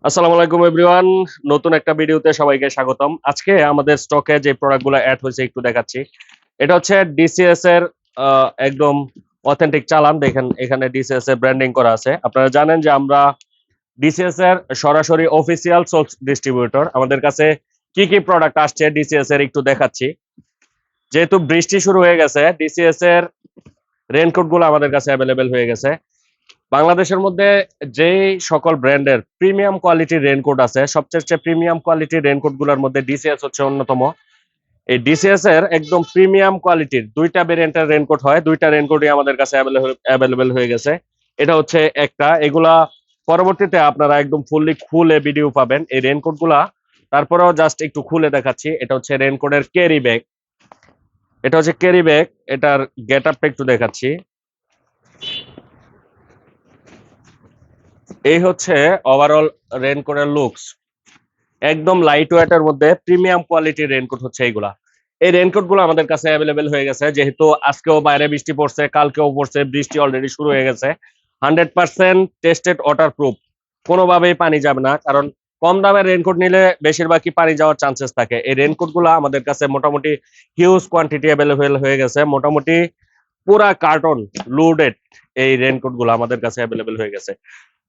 আসসালামু আলাইকুম এভরিওয়ান। নতুন একটা ভিডিওতে সবাইকে স্বাগতম। আজকে আমাদের স্টকে যে প্রোডাক্টগুলো অ্যাড হয়েছে একটু দেখাচ্ছি। এটা হচ্ছে ডিসিএস এর একদম অথেন্টিক চালান। দেখেন এখানে ডিসিএস এর ব্র্যান্ডিং করা আছে। আপনারা জানেন যে আমরা ডিসিএস এর সরাসরি অফিসিয়াল সোর্স ডিস্ট্রিবিউটর। আমাদের কাছে কি কি প্রোডাক্ট আসছে ডিসিএস এর একটু দেখাচ্ছি। যেহেতু বৃষ্টি শুরু হয়ে গেছে, ডিসিএস এর রেইনকোট গুলো আমাদের কাছে অ্যাভেলেবেল হয়ে গেছে। বাংলাদেশের মধ্যে যেই সকল ব্র্যান্ডের প্রিমিয়াম কোয়ালিটির রেইনকোট আছে, সবচেয়ে প্রিমিয়াম কোয়ালিটির রেইনকোট গুলোর মধ্যে ডিসিএস হচ্ছে অন্যতম। এই ডিসিএস এর একদম প্রিমিয়াম কোয়ালিটির দুইটা ভেরিয়েন্টের রেইনকোট হয়, দুইটা রেইনকোটই আমাদের কাছে অ্যাভেলেবেল হয়ে গেছে। এটা হচ্ছে একটা, এগুলা পরবর্তীতে আপনারা একদম ফুললি খুলে ভিডিও পাবেন এই রেইনকোট গুলা। তারপরেও জাস্ট একটু খুলে দেখাচ্ছি। এটা হচ্ছে রেইনকোটের ক্যারি ব্যাগ। এটা হচ্ছে ক্যারি ব্যাগ, এটার গেট আপটা একটু দেখাচ্ছি। এই হচ্ছে ওভারঅল রেইনকোটের লুকস। একদম লাইট ওয়েটের মধ্যে প্রিমিয়াম কোয়ালিটির রেইনকোট হচ্ছে এইগুলা। এই রেইনকোট গুলো আমাদের কাছে অ্যাভেলেবেল হয়ে গেছে, যেহেতু আজকেও বাইরে বৃষ্টি পড়ছে, কালকেও পড়ছে, বৃষ্টি অলরেডি শুরু হয়ে গেছে। 100% টেস্টেড ওয়াটার প্রুফ, কোনোভাবেই পানি যাবে না, কারণ কম দামের রেইনকোট নিলে বেশিরভাগই পানি যাওয়ার চান্সেস থাকে। এই রেইনকোট গুলো আমাদের কাছে মোটামুটি হিউজ কোয়ান্টিটি অ্যাভেলেবেল হয়ে গেছে। মোটামুটি পুরা কার্টন লোডেড এই রেইনকোট গুলো আমাদের কাছে অ্যাভেলেবেল হয়ে গেছে।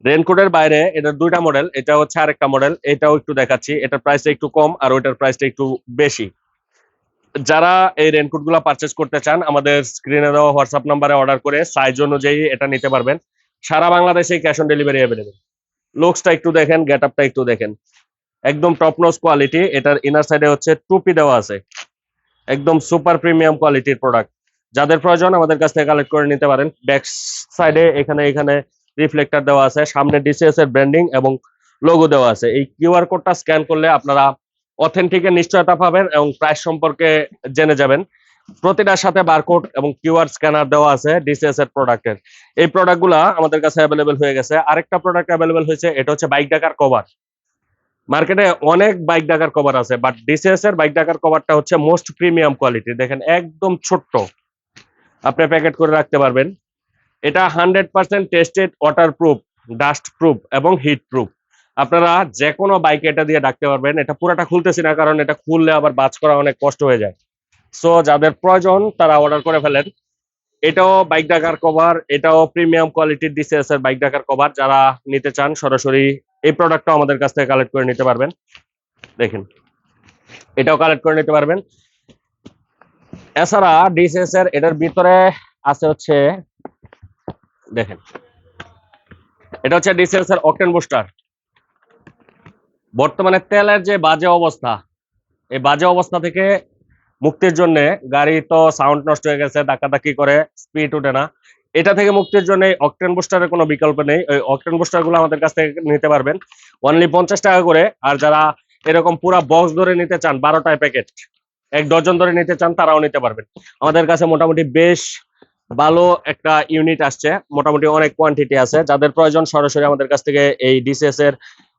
রেইনকোটের বাইরে এটার দুইটা মডেল, এটা হচ্ছে আরেকটা মডেল, এটাও একটু দেখাচ্ছি। এটার প্রাইসটা একটু কম আর ওইটার প্রাইসটা একটু বেশি। যারা এই রেইনকোট গুলা পারচেস করতে চান, আমাদের স্ক্রিনে দেওয়া হোয়াটসঅ্যাপ নাম্বারে অর্ডার করে সাইজ অনুযায়ী এটা নিতে পারবেন। সারা বাংলাদেশে ক্যাশ অন ডেলিভারি অ্যাভেলেবেল। লুকসটা একটু দেখেন, গেট আপটা একটু দেখেন, একদম টপ নচ কোয়ালিটি। এটার ইনার সাইডে হচ্ছে টুপি দেওয়া আছে, একদম সুপার প্রিমিয়াম কোয়ালিটির প্রোডাক্ট। যাদের প্রয়োজন আমাদের কাছ থেকে কালেক্ট করে নিতে পারেন। ব্যাক সাইডে এখানে এখানে রিফ্লেক্টর দেওয়া আছে, সামনে ডিসিএস এর ব্র্যান্ডিং এবং লোগো দেওয়া আছে। এই কিউআর কোডটা স্ক্যান করলে আপনারা অথেন্টিকের নিশ্চয়তা পাবেন এবং প্রাইস সম্পর্কে জেনে যাবেন। প্রতিটার সাথে বারকোড এবং কিউআর স্ক্যানার দেওয়া আছে ডিসিএস এর প্রোডাক্টের। এই প্রোডাক্টগুলা আমাদের কাছে অ্যাভেলেবেল হয়ে গেছে। আরেকটা প্রোডাক্ট অ্যাভেলেবেল হয়েছে, এটা হচ্ছে বাইক ডাকার কভার। মার্কেটে অনেক বাইক ডাকার কভার আছে, বাট ডিসিএস এর বাইক ডাকার কভারটা হচ্ছে মোস্ট প্রিমিয়াম কোয়ালিটি। দেখেন একদম ছোট্ট, আপনি প্যাকেট করে রাখতে পারবেন। এটা 100% tested water proof, dust proof এবং হিট প্রুফ। আপনারা যে কোনো বাইকে এটা দিয়ে ডাকতে পারবেন। এটা পুরোটা খুলতেছি না, কারণ এটা খুললে আবার বাজ করা অনেক কষ্ট হয়ে যায়। সো যাদের প্রয়োজন তারা অর্ডার করে ফেলেন। এটাও বাইক ডাকার কভার, এটাও প্রিমিয়াম কোয়ালিটির ডিসিএস এর বাইক ডাকার কভার। যারা নিতে চান সরাসরি এই প্রোডাক্টটাও আমাদের কাছ থেকে কালেক্ট করে নিতে পারবেন। দেখেন এটাও কালেক্ট করে নিতে পারবেন। এছাড়া ডিসিএস এর এটার ভিতরে আছে হচ্ছে, দেখেন এটা হচ্ছে ডিসিএস এর অকটেন বুস্টার। বর্তমানে তেলের যে বাজে অবস্থা, এই বাজে অবস্থা থেকে মুক্তির জন্য, গাড়ি তো সাউন্ড নষ্ট হয়ে গেছে, ধাক্কাধাক্কি করে, স্পিড ওঠে না, এটা থেকে মুক্তির জন্য অকটেন বুস্টারের কোনো বিকল্প নেই। ওই অকটেন বুস্টার গুলো আমাদের কাছ থেকে নিতে পারবেন অনলি 50 টাকা করে। আর যারা এরকম পুরা বক্স ধরে নিতে চান, 12টায় প্যাকেট, 1 ডজন ধরে নিতে চান, তারাও নিতে পারবেন। আমাদের কাছে মোটামুটি বেশ ভালো একটা ইউনিট আসছে, মোটামুটি অনেক কোয়ান্টিটি আছে। যাদের প্রয়োজন সরাসরি আমাদের কাছ থেকে এই ডিসিএস এর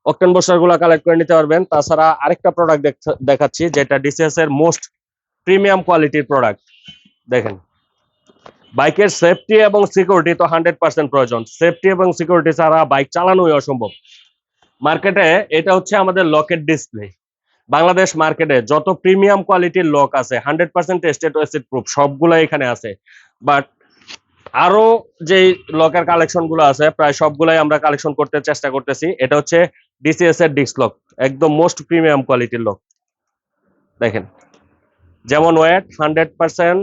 অকটেন বুস্টার গুলো কালেক্ট করে নিতে পারবেন। তাছাড়া আরেকটা প্রোডাক্ট দেখাচ্ছি, যেটা ডিসিএস এর মোস্ট প্রিমিয়াম কোয়ালিটির প্রোডাক্ট। দেখেন বাইকের সেফটি এবং সিকিউরিটি তো 100% প্রয়োজন। সেফটি এবং সিকিউরিটি ছাড়া বাইক চালানোই অসম্ভব। মার্কেটে এটা হচ্ছে আমাদের লকেট ডিসপ্লে। বাংলাদেশ মার্কেটে যত প্রিমিয়াম কোয়ালিটির লক আছে, 100% টেস্টেড ওয়েসিড প্রুফ, সবগুলো এখানে আছে। বাট আরো যে লকের কালেকশন গুলো আছে, প্রায় সবগুলাই আমরা কালেকশন করতে চেষ্টা করতেছি। এটা হচ্ছে ডিসিএস এর ডিস্ক লক, একদম মোস্ট প্রিমিয়াম কোয়ালিটির লক। দেখেন যেমন ওয়েট 100%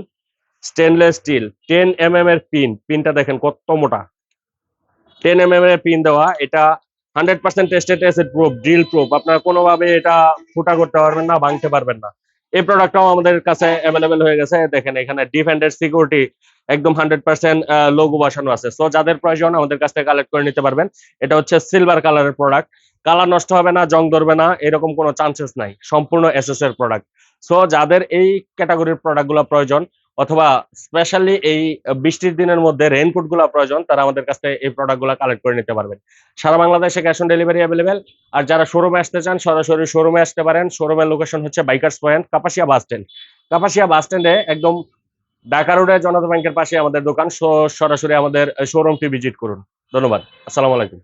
স্টেনলেস স্টিল, 10 mm এর পিনটা দেখেন কত মোটা, 10 mm এর পিন দেওয়া। এটা 100% tested acid proof, drill proof. আপনারা কোনোভাবে এটা ফুটা করতে পারবেন না, ভাঙতে পারবেন না। এই প্রোডাক্টটাও আমাদের কাছে অ্যাভেলেবেল হয়ে গেছে। দেখেন এখানে ডিফেন্ডার সিকিউরিটি একদম 100% লোগো বসানো আছে। সো যাদের প্রয়োজন আমাদের কাছ থেকে কালেক্ট করে নিতে পারবেন। এটা হচ্ছে সিলভার কালারের প্রোডাক্ট, কালার নষ্ট হবে না, জং ধরবে না, এরকম কোনো চান্সেস নাই, সম্পূর্ণ এসএস এর প্রোডাক্ট। সো যাদের এই ক্যাটাগরির প্রোডাক্টগুলো প্রয়োজন, অথবা স্পেশালি এই বৃষ্টির দিনের মধ্যে রেইনকোট গুলো প্রয়োজন, তারা আমাদের কাছ থেকে এই প্রোডাক্ট গুলো কালেক্ট করে নিতে পারবেন। সারা বাংলাদেশে ক্যাশ অন ডেলিভারি অ্যাভেলেবেল। আর যারা শোরুমে আসতে চান সরাসরি শোরুমে আসতে পারেন। শোরুমের লোকেশন হচ্ছে bikers point, Kapasia bus stand. Kapasia bus স্ট্যান্ডে একদম ঢাকা রোডে জনতা ব্যাংকের পাশে আমাদের দোকান। সরাসরি আমাদের শোরুমটি ভিজিট করুন। ধন্যবাদ। আসসালামু আলাইকুম।